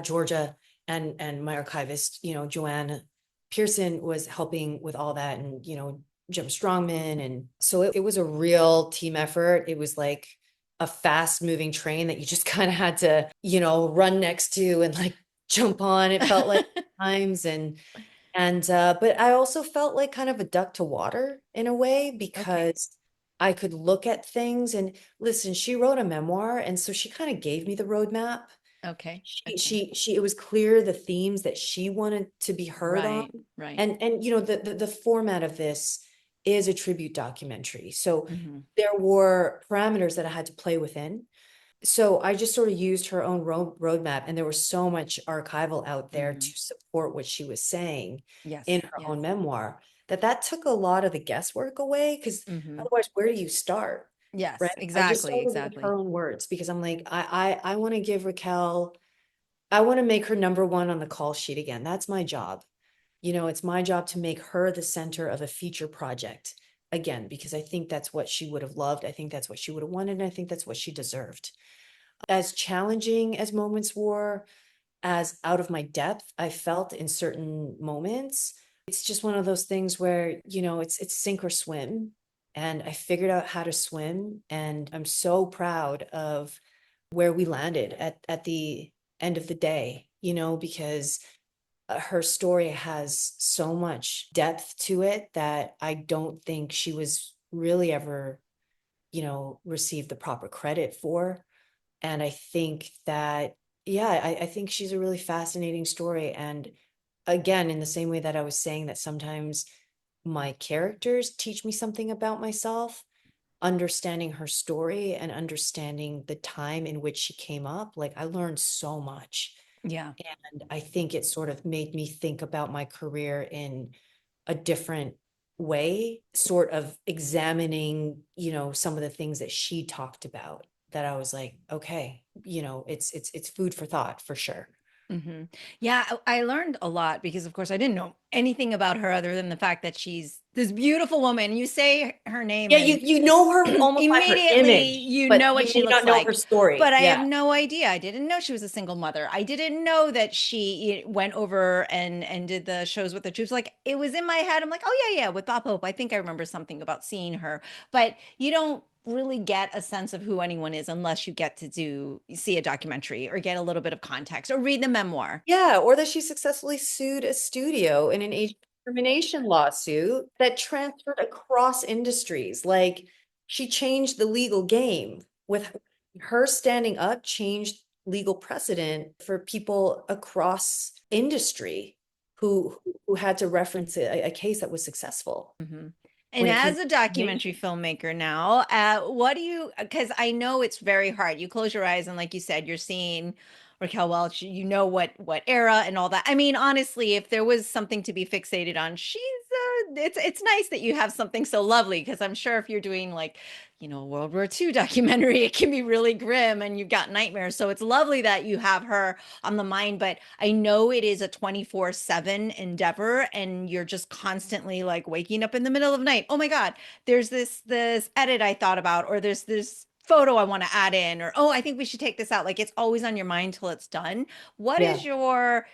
Georgia, and my archivist, Joanne Pearson was helping with all that, and Jim Strongman, and so it was a real team effort. It was like a fast moving train that you just kind of had to, run next to and like jump on. It felt like times, and but I also felt like kind of a duck to water in a way Okay. because I could look at things and listen, she wrote a memoir, and so she kind of gave me the roadmap. Okay. Okay. She it was clear the themes that she wanted to be heard on. Right. Right. And the format of this is a tribute documentary. So Hmm. there were parameters that I had to play within. So I just sort of used her own roadmap, and there was so much archival out there Hmm. to support what she was saying in Yes. her Yes. own memoir, that took a lot of the guesswork away, because Hmm. otherwise, where do you start? Right. Yes. I just Exactly. started with her Exactly. own words because I'm like, I want to give Raquel I want to make her number one on the call sheet again. That's my job. It's my job to make her the center of a feature project again, because I think that's what she would have loved. I think that's what she would have wanted. And I think that's what she deserved. As challenging as moments were, as out of my depth I felt in certain moments, it's just one of those things where, it's sink or swim. And I figured out how to swim. And I'm so proud of where we landed at the end of the day, because her story has so much depth to it that I don't think she was really ever, received the proper credit for. And I think that, yeah, I think she's a really fascinating story. And again, in the same way that I was saying that sometimes my characters teach me something about myself, understanding her story and understanding the time in which she came up, like I learned so much. Yeah. And I think it sort of made me think about my career in a different way, sort of examining, some of the things that she talked about, that I was like, okay, it's food for thought for sure. Hmm. Yeah, I learned a lot because, of course, I didn't know anything about her other than the fact that she's this beautiful woman. You say her name, Yeah, you and you know her almost by her immediately image, you but know what you she may looks not know her like. But story. I have Yeah. no idea. I didn't know she was a single mother. I didn't know that she went over and did the shows with the troops. Like it was in my head. I'm like, oh yeah, yeah, with Bob Hope. I think I remember something about seeing her. But you don't really get a sense of who anyone is unless you get to see a documentary or get a little bit of context or read the memoir. Yeah, or that she successfully sued a studio in an age discrimination lawsuit that transferred across industries. Like she changed the legal game with her standing up, changed legal precedent for people across industry who had to reference a case that was successful Mhm. And when it came as to a documentary discrimination. filmmaker now, what do you, because I know it's very hard. You close your eyes and like you said, you're seeing Raquel Welch, you know what era and all that. I mean, honestly, if there was something to be fixated on, it's nice that you have something so lovely because I'm sure if you're doing like, a World War II documentary, it can be really grim and you've got nightmares. So it's lovely that you have her on the mind, but I know it is a 24/7 endeavor and you're just constantly like waking up in the middle of the night. Oh my God, there's this edit I thought about, or there's this photo I want to add in, or oh, I think we should take this out. Like it's always on your mind till it's done. What Yeah. is your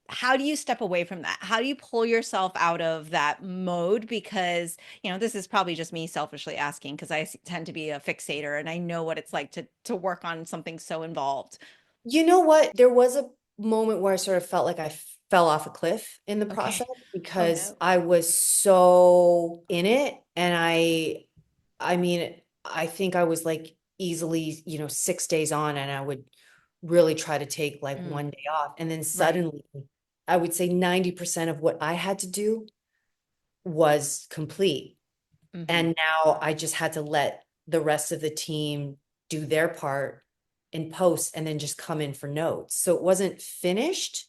How do you step away from that? How do you pull yourself out of that mode? Because, this is probably just me selfishly asking because tend to be a fixator and I know what it's like to work on something so involved. You know what? There was a moment where I sort of felt like I fell off a cliff in the process Okay. Oh because no. I was so in it. And I mean, I think I was like easily, 6 days on, and I would really try to take like Mm, one day off. And then right. suddenly, I would say 90% of what I had to do was complete. Hmm. And now I just had to let the rest of the team do their part in post and then just come in for notes. So it wasn't finished,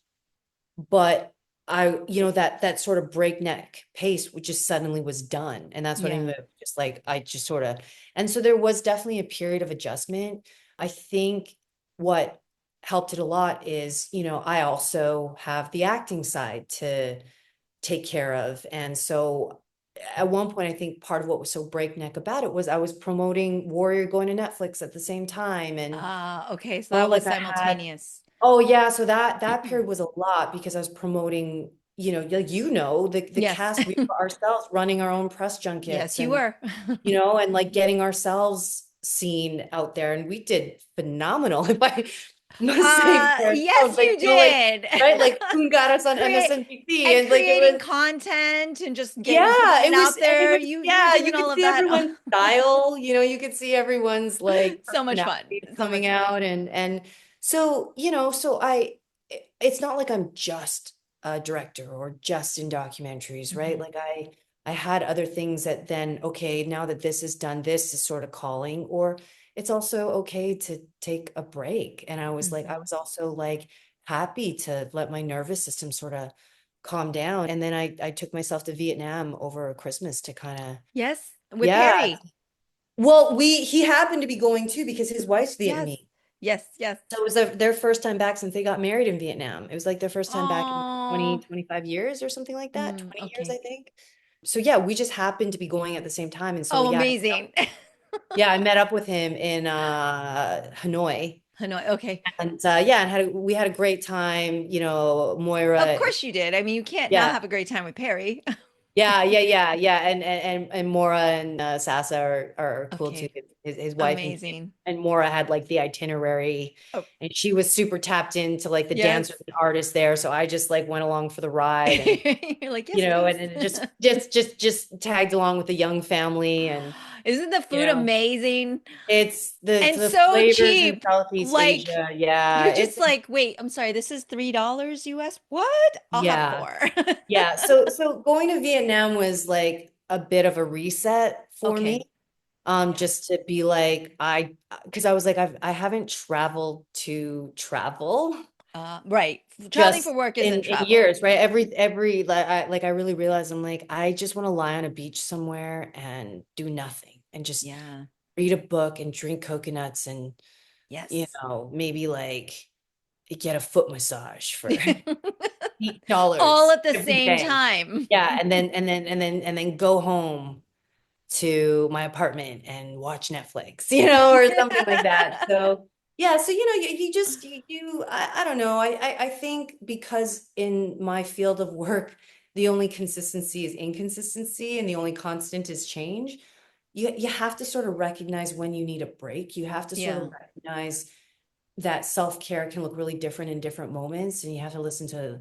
but that sort of breakneck pace which just suddenly was done. And that's what I mean Yeah. by just like I just sort of, and so there was definitely a period of adjustment. I think what helped it a lot is, I also have the acting side to take care of. And so at one point, I think part of what was so breakneck about it was I was promoting Warrior going to Netflix at the same time. And Okay. So that felt was like I had, simultaneous. oh yeah, so that period was a lot because I was promoting, like the Yes. cast, we were ourselves running our own press junkets Yes, you and were. and like getting ourselves seen out there. And we did phenomenal, if I must say for Yes, ourselves, like, you like, did. right, like who got us on Create MSNBC, and and like it creating was, content and just getting putting yeah, it it was, out and it there. was, You were yeah, doing you could all of see that. everyone's style, you could see everyone's like So much fun. personality So coming much fun. out. And so, so it's not like I'm just a director or just in documentaries, right? Mhm. Like I had other things that then, okay, now that this is done, this is sort of calling, or it's also okay to take a break. And I Mhm. was also like happy to let my nervous system sort of calm down. And then I took myself to Vietnam over Christmas to kind of, Yes, with yeah. Perry. Well, he happened to be going too because his wife's Yes. Vietnamese. Yes, yes. So it was their first time back since they got married in Vietnam. It was like their first time back in 20, Oh, 25 years or something like that. 20 years, I okay. think. So yeah, we just happened to be going at the same time. And so Oh, yeah, amazing. yeah, I met up with him in Hanoi. Hanoi. Okay. And yeah, and we had a great time, Of Moira. course you did. I mean, you can't not Yeah. have a great time with Perry. Yeah. And Mora and Sasa are cool too. Okay. His wife Amazing. and Mora had like the itinerary, Oh, and she was super tapped into like the yes. dancers and artists there. So I just like went along for the ride, and You're like, yes, and please. then just tagged along with the young family, and Isn't the you food know amazing it's and the so flavors in cheap? Southeast Like, Asia. Yeah, you're it's just like, wait, I'm sorry, this is $3 US? What? I'll have yeah. four. Yeah, so going to Vietnam was like a bit of a reset for me. Okay. Yeah. Just to be like because I was like I haven't traveled to travel Right. Traveling just for work isn't in travel. years, right? Every like I really realized I'm like I just want to lie on a beach somewhere and do nothing and just Yeah. read a book and drink coconuts and Yes. maybe like get a foot massage for $8 All at the every same day. time. Yeah, and then go home to my apartment and watch Netflix, or something like that. So yeah, so you just I don't know. I think because in my field of work, the only consistency is inconsistency and the only constant is change. You have to sort of recognize when you need a break. You have to sort Yeah. of recognize that self-care can look really different in different moments, and you have to listen to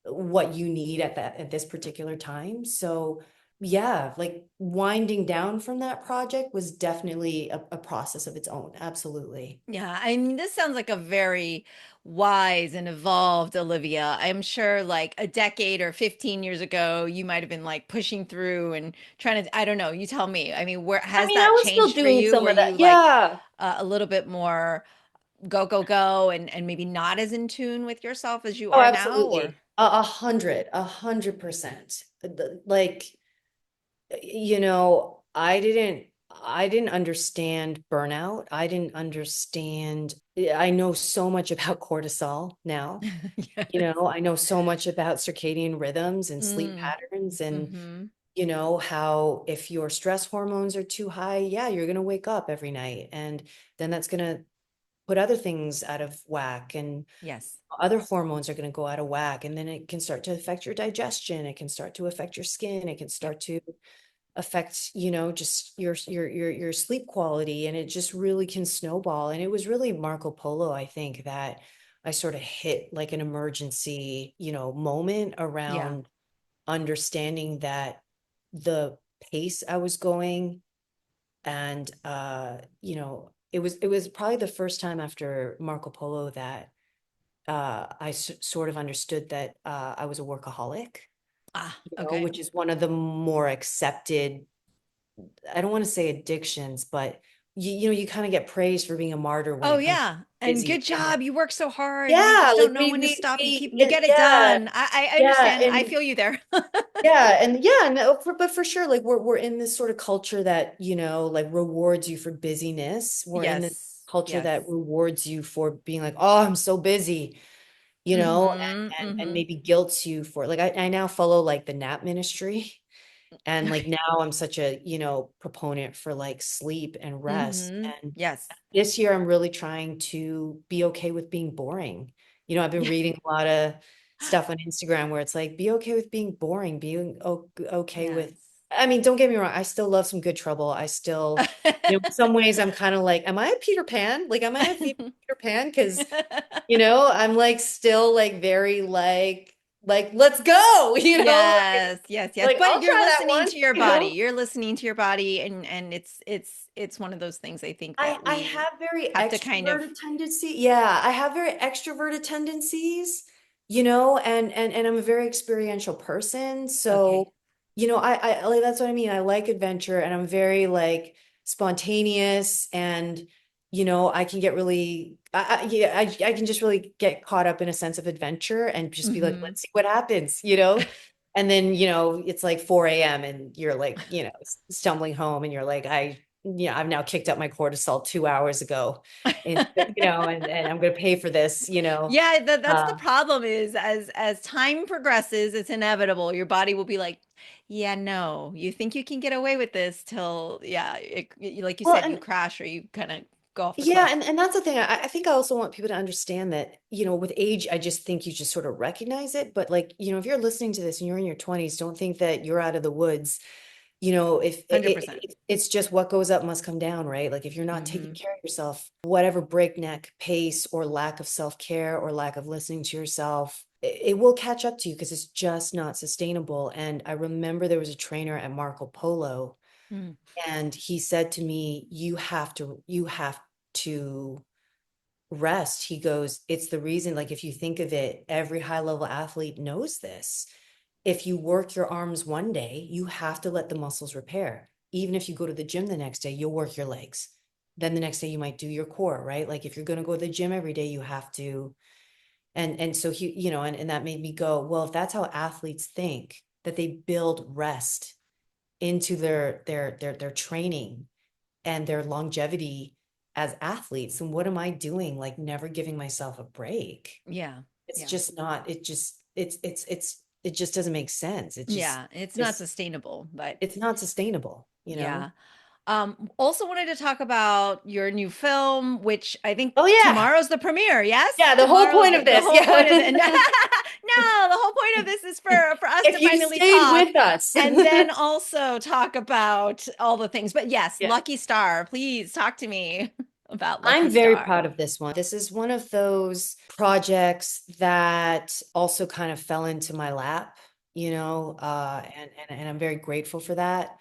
what you need at this particular time. So yeah, like winding down from that project was definitely a process of its own. Absolutely. Yeah, I mean, this sounds like a very wise and evolved Olivia. I'm sure like a decade or 15 years ago, you might have been like pushing through and trying to, I don't know, you tell me. I mean, where I has mean, I that was still changed for doing you? some Were of you that. like Yeah. a little bit more go, go, go and maybe not as in tune with yourself as you Oh, are now? Or absolutely. A hundred percent. Like, I didn't understand burnout. I didn't understand. I know so much about cortisol now. yes. I know so much about circadian rhythms and sleep Mm, patterns, and mm-hmm. how if your stress hormones are too high, yeah, you're going to wake up every night, and then that's going to put other things out of whack, and Yes. other hormones are going to go out of whack, and then it can start to affect your digestion, it can start to affect your skin, it can Yep. start to affect just your sleep quality, and it just really can snowball. And it was really Marco Polo, I think, that I sort of hit like an emergency moment Yeah. around understanding that the pace I was going, and it was probably the first time after Marco Polo that I sort of understood that I was a workaholic, Ah, okay. which is one of the more accepted, I don't want to say addictions, but you kind of get praised for being a martyr when Oh it comes to yeah. And busy. good And job. You work so hard. You yeah, just like don't know when to stop. You and get it yeah, done. I yeah, understand. I feel you there. but for sure, like we're in this sort of culture that, like rewards you for busyness. We're in this Yes. culture Yes. that rewards you for being like, oh, I'm so busy, Mm-hmm. and Mm-hmm. maybe guilts you for like I now follow like the nap ministry. And like now I'm such a, proponent for like sleep and rest. Mm-hmm. And Yes. this year I'm really trying to be okay with being boring. I've been Yeah. reading a lot of stuff on Instagram where it's like, be okay with being boring, being okay with, Yes. I mean, don't get me wrong, I still love some good trouble. I still, in some ways I'm kind of like, am I a Peter Pan? Like, am I a Peter Pan? Because I'm like still like very like let's go, Yes, yes, yes. like But I'll you're try that listening one, to your body. You're listening to your body and it's one of those things I think that I we have very have to kind of extroverted tendency. Yeah, I have very extroverted tendencies, and I'm a very experiential person. okay. So, I like that's what I mean. I like adventure, and I'm very like spontaneous, and I can get really yeah, I can just really get caught up in a sense of adventure and just be like, Mm-hmm. let's see what happens. And then, it's like 4 a.m. and you're like, stumbling home and you're like, I yeah, I've now kicked up my cortisol 2 hours ago. And, and I'm going to pay for this, Yeah, that's the uh, problem is as time progresses, it's inevitable. Your body will be like, yeah, no, you think you can get away with this till, yeah, like you well, said, you and crash or you kind of go off the yeah, cliff. and that's the thing. I think I also want people to understand that, with age, I just think you just sort of recognize it. But like, if you're listening to this and you're in your 20s, don't think that you're out of the woods. If 100%. it's just what goes up must come down, right? Like if you're not taking Hmm. care of yourself, whatever breakneck pace or lack of self-care or lack of listening to yourself, it will catch up to you because it's just not sustainable. And I remember there was a trainer at Marco Polo, Mm. and he said to me, you have to rest. He goes, it's the reason, like if you think of it, every high level athlete knows this. If you work your arms one day, you have to let the muscles repair. Even if you go to the gym the next day, you'll work your legs. Then the next day you might do your core, right? Like if you're going to go to the gym every day, you have to. And so and that made me go, well, if that's how athletes think, that they build rest into their training and their longevity as athletes, and what am I doing? Like never giving myself a break. Yeah. It's Yeah. just not, it just, it just doesn't make sense. Yeah, it's not sustainable, but It's not sustainable. yeah. Also wanted to talk about your new film, which I think Oh yeah. tomorrow's the premiere. Yes, Yeah, the whole tomorrow's point of the this. whole Yeah. point of it. No, the whole point of this is for us If to you finally stayed talk with us. and then also talk about all the things. But yes, Yeah. Lucky Star, please talk to me about Lucky I'm very Star. proud of this one. This is one of those projects that also kind of fell into my lap, and I'm very grateful for that.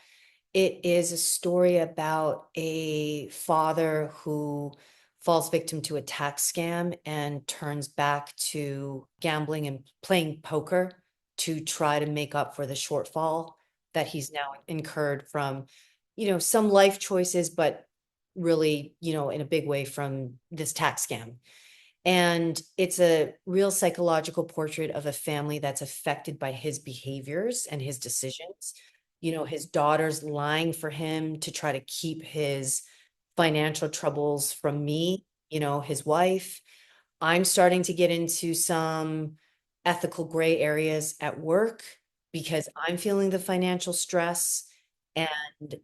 It is a story about a father who falls victim to a tax scam and turns back to gambling and playing poker to try to make up for the shortfall that he's now incurred from, some life choices, but really, in a big way from this tax scam. And it's a real psychological portrait of a family that's affected by his behaviors and his decisions. His daughter's lying for him to try to keep his financial troubles from me, his wife. I'm starting to get into some ethical gray areas at work because I'm feeling the financial stress, and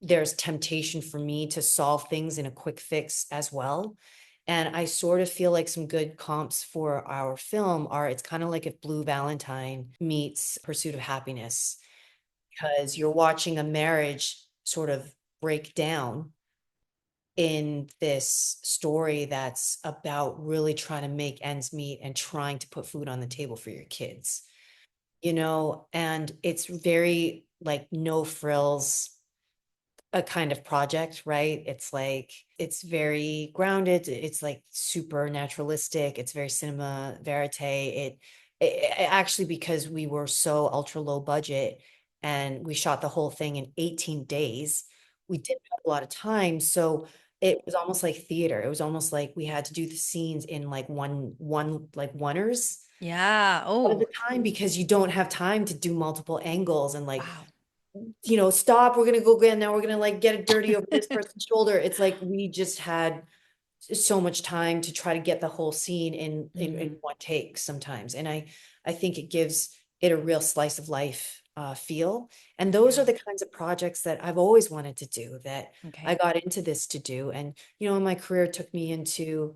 there's temptation for me to solve things in a quick fix as well. And I sort of feel like some good comps for our film are, it's kind of like if Blue Valentine meets Pursuit of Happiness, because you're watching a marriage sort of break down in this story that's about really trying to make ends meet and trying to put food on the table for your kids, and it's very like no frills, a kind of project, right? It's like it's very grounded. It's like super naturalistic. It's very cinema verite. Actually, because we were so ultra low budget and we shot the whole thing in 18 days, we didn't have a lot of time. So it was almost like theater. It was almost like we had to do the scenes in like one like oneers Yeah. at the Oh, time, because you don't have time to do multiple angles and like, wow. stop, we're gonna go again. Now we're gonna like get it dirty over this person's shoulder. It's like we just had so much time to try to get the whole scene in Hmm. one take sometimes. And I think it gives it a real slice of life feel. And those are Yeah. the kinds of projects that I've always wanted to do, that I Okay. got into this to do. And, in my career took me into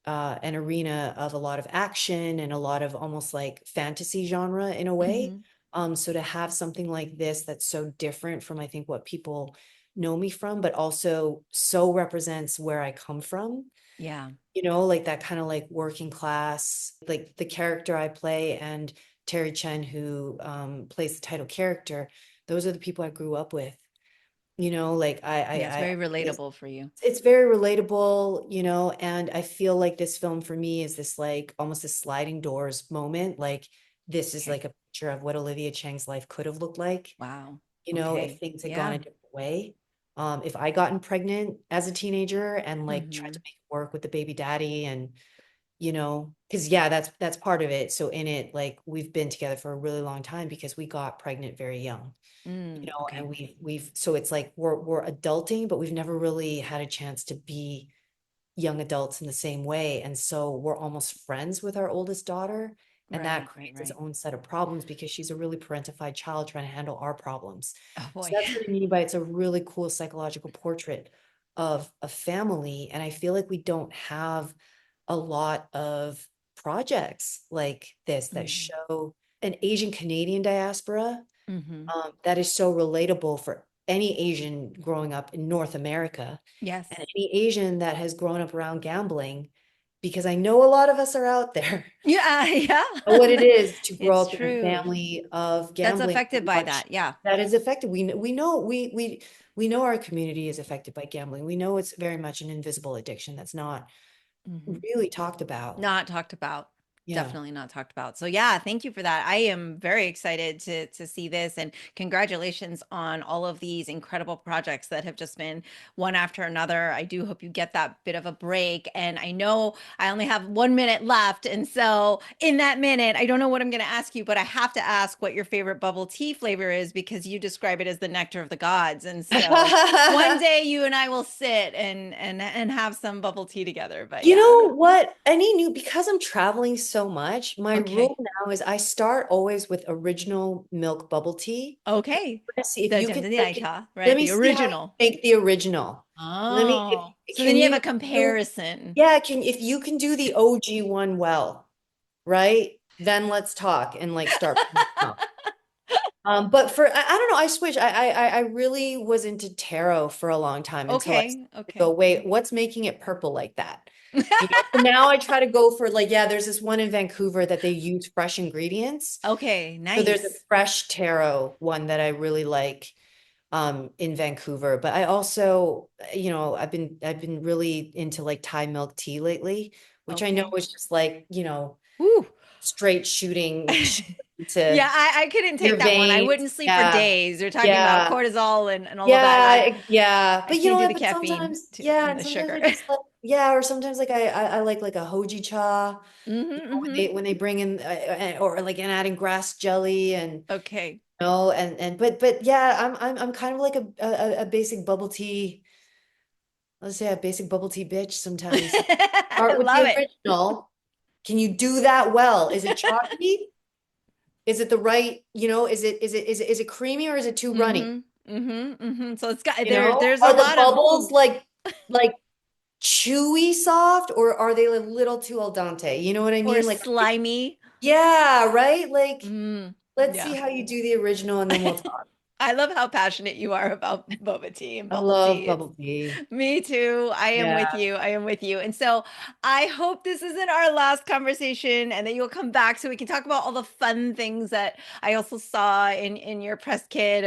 an arena of a lot of action and a lot of almost like fantasy genre in a way. Hmm. So to have something like this that's so different from, I think, what people know me from, but also so represents where I come from, Yeah. like that kind of like working class, like the character I play and Terry Chen, who plays the title character, those are the people I grew up with, like Yeah. It's very it's, relatable for you. it's very relatable, and I feel like this film for me is this like almost a sliding doors moment. Like this is Okay. like a picture of what Olivia Cheng's life could have looked like, Wow. if Okay. things had gone Yeah. a different way. If I gotten pregnant as a teenager and like tried to Hmm. make it work with the baby daddy, and because yeah, that's part of it. So in it, like we've been together for a really long time because we got pregnant very young, Okay. and we've so it's like we're adulting, but we've never really had a chance to be young adults in the same way. And so we're almost friends with our oldest daughter. And that Right, right, creates its right. own set of problems because she's a really parentified child trying to handle our problems. Oh So boy. that's what I mean by it's a really cool psychological portrait of a family. And I feel like we don't have a lot of projects like this that Hmm. show an Asian Canadian diaspora Hmm. that is so relatable for any Asian growing up in North America and Yes. any Asian that has grown up around gambling, because I know a lot of us are out there. Yeah, yeah. Know what it is to grow It's up in a true. family of That's gambling, affected by watch that. Yeah. that is affected. We know our community is affected by gambling. We know it's very much an invisible addiction that's not Hmm. really talked about. Not talked about. Yeah. Definitely not talked about. So yeah, thank you for that. I am very excited to see this, and congratulations on all of these incredible projects that have just been one after another. I do hope you get that bit of a break. And I know I only have 1 minute left. And so in that minute, I don't know what I'm going to ask you, but I have to ask what your favorite bubble tea flavor is because you describe it as the nectar of the gods. And so one day you and I will sit and have some bubble tea together. But You yeah. know what? Because I'm traveling so much, my rule Okay. now is I start always with original milk bubble tea. Okay. Let's see if The you can make it. Jamaica, Let right? me The see how you original. make the original. Let me, Oh, so then can you have you a do, comparison. yeah, if you can do the OG one well, right? Then let's talk and like start. But I don't know, I switched. I really was into tarot for a long time until I Okay, started to go, okay. wait, what's making it purple like that? So now I try to go for like, yeah, there's this one in Vancouver that they use fresh ingredients. Okay, So there's a nice. fresh tarot one that I really like in Vancouver. But I also, I've been really into like Thai milk tea lately, which I know Okay. is just like, Woo. straight shooting Yeah, to I couldn't take your that one. I veins. wouldn't sleep for Yeah. days. You're talking about Yeah. cortisol and all of that. Yeah, yeah. I But you can't know do what? the But caffeine sometimes, too yeah, and and the sometimes sugar. I just like, yeah, or sometimes like I like a hoji cha, Hmm. when Hmm. they bring in or like and adding grass jelly and Okay. but yeah, I'm kind of like a basic bubble tea. Let's say a basic bubble tea bitch sometimes. I Start with love the it. original. Can you do that well? Is it chalky? Is it the right, is it creamy or is it too runny? Hmm. Hmm. Hmm. So it's got You know, there's a are the lot of bubbles like chewy soft or are they a little too al dente? You know what I or mean? Like, slimy. yeah, right? Like, Mm, let's see yeah. how you do the original and then we'll talk. I love how passionate you are about boba tea and I bubble love tea. It's bubble tea. me too. I am with Yeah. you. I am with you. And so I hope this isn't our last conversation and that you'll come back so we can talk about all the fun things that I also saw in your press kit.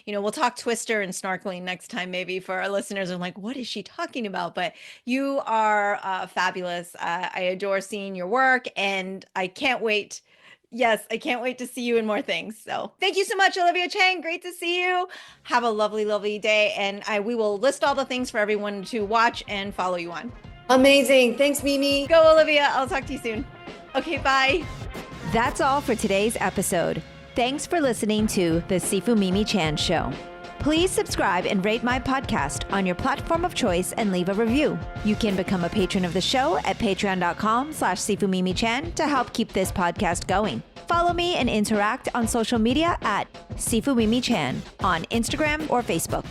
We'll talk Twister and snorkeling next time, maybe for our listeners are like, what is she talking about? But you are fabulous. I adore seeing your work and I can't wait. Yes, I can't wait to see you in more things. So thank you so much, Olivia Chang. Great to see you. Have a lovely, lovely day. And we will list all the things for everyone to watch and follow you on. Amazing. Thanks, Mimi. Go, Olivia. I'll talk to you soon. Okay, bye. That's all for today's episode. Thanks for listening to the Sifu Mimi Chan Show. Please subscribe and rate my podcast on your platform of choice and leave a review. You can become a patron of the show at patreon.com/Sifu Mimi Chan to help keep this podcast going. Follow me and interact on social media at Sifu Mimi Chan on Instagram or Facebook.